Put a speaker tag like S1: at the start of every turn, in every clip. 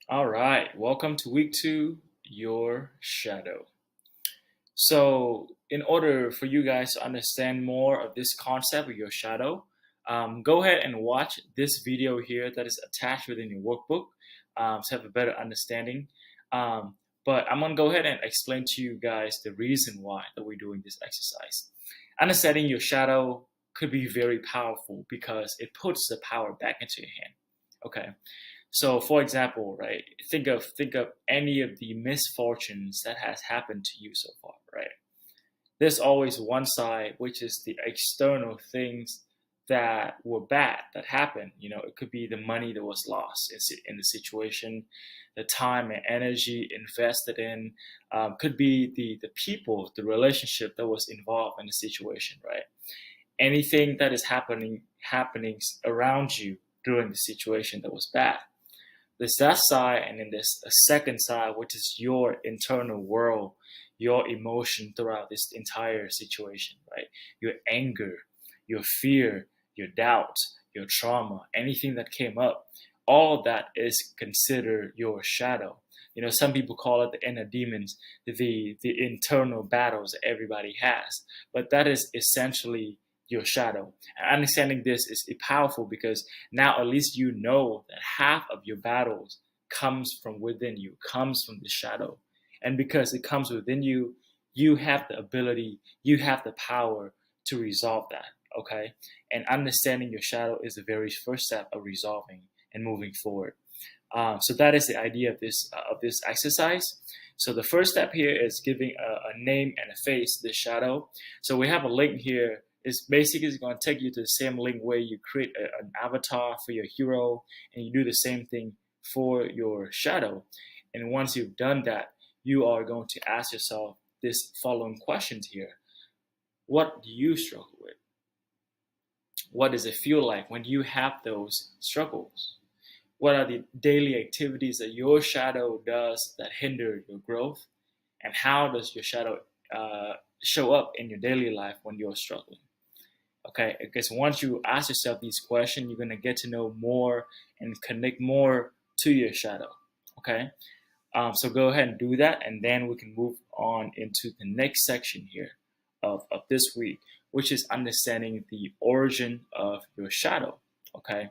S1: All right, welcome to week two, your shadow. So, in order for you guys to understand more of this concept of your shadow, go ahead and watch this video here that is attached within your workbook to have a better understanding. Um, but I'm going to go ahead and explain to you guys the reason why that we're doing this exercise. Understanding your shadow could be very powerful because it puts the power back into your hand. Okay. So, for example, right, think of any of the misfortunes that has happened to you so far, right? There's always one side, which is the external things that were bad that happened. It could be the money that was lost in the situation, the time and energy invested in, could be the people, the relationship that was involved in the situation, right? Anything that is happenings around you during the situation that was bad. There's that side, and then there's a second side, which is your internal world, your emotion throughout this entire situation, right? Your anger, your fear, your doubt, your trauma, anything that came up, all of that is considered your shadow. Some people call it the inner demons, the internal battles that everybody has, but that is essentially your shadow. And understanding this is powerful because now at least you know that half of your battles comes from within you, comes from the shadow. And because it comes within you, you have the ability, you have the power to resolve that. Okay. And understanding your shadow is the very first step of resolving and moving forward. So that is the idea of this exercise. So the first step here is giving a name and a face to the shadow. So we have a link here. It's basically going to take you to the same link where you create an avatar for your hero, and you do the same thing for your shadow. And once you've done that, you are going to ask yourself this following questions here. What do you struggle with? What does it feel like when you have those struggles? What are the daily activities that your shadow does that hinder your growth? And how does your shadow show up in your daily life when you're struggling? Okay, because once you ask yourself these questions, you're going to get to know more and connect more to your shadow. Okay, so go ahead and do that, and then we can move on into the next section here of this week, which is understanding the origin of your shadow. Okay,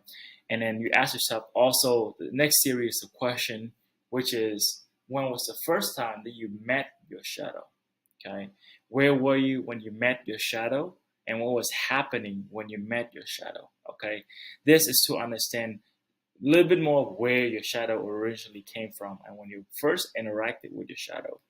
S1: and then you ask yourself also the next series of question, which is when was the first time that you met your shadow? Okay, where were you when you met your shadow? And what was happening when you met your shadow? Okay, this is to understand a little bit more of where your shadow originally came from and when you first interacted with your shadow.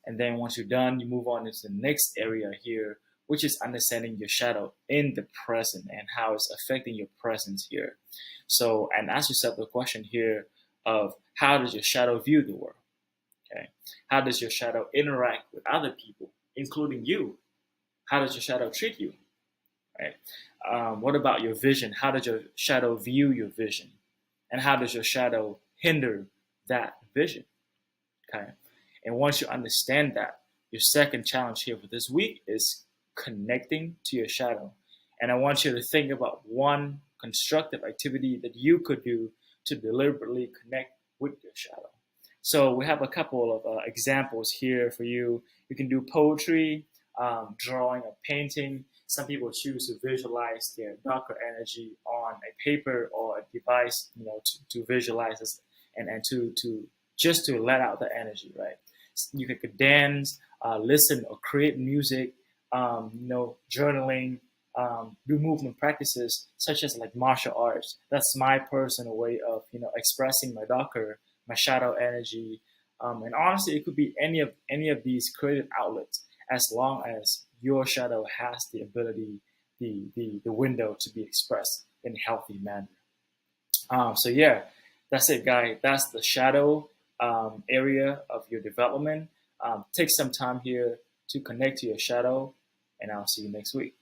S1: And then once you're done, you move on into the next area here, which is understanding your shadow in the present and how it's affecting your presence here. So, and ask yourself the question here of how does your shadow view the world? Okay, how does your shadow interact with other people, including you? How does your shadow treat you? Right? What about your vision? How does your shadow view your vision? And how does your shadow hinder that vision? Okay. And once you understand that, your second challenge here for this week is connecting to your shadow. And I want you to think about one constructive activity that you could do to deliberately connect with your shadow. So we have a couple of examples here for you. You can do poetry, drawing, or painting. Some people choose to visualize their darker energy on a paper or a device, to visualize this and to just to let out the energy, right? You could dance, listen, or create music, journaling, do movement practices such as like martial arts. That's my personal way of expressing my darker, my shadow energy, and honestly, it could be any of these creative outlets as long as your shadow has the ability, the window to be expressed in a healthy manner. So yeah, that's it, guys. That's the shadow area of your development. Take some time here to connect to your shadow, and I'll see you next week.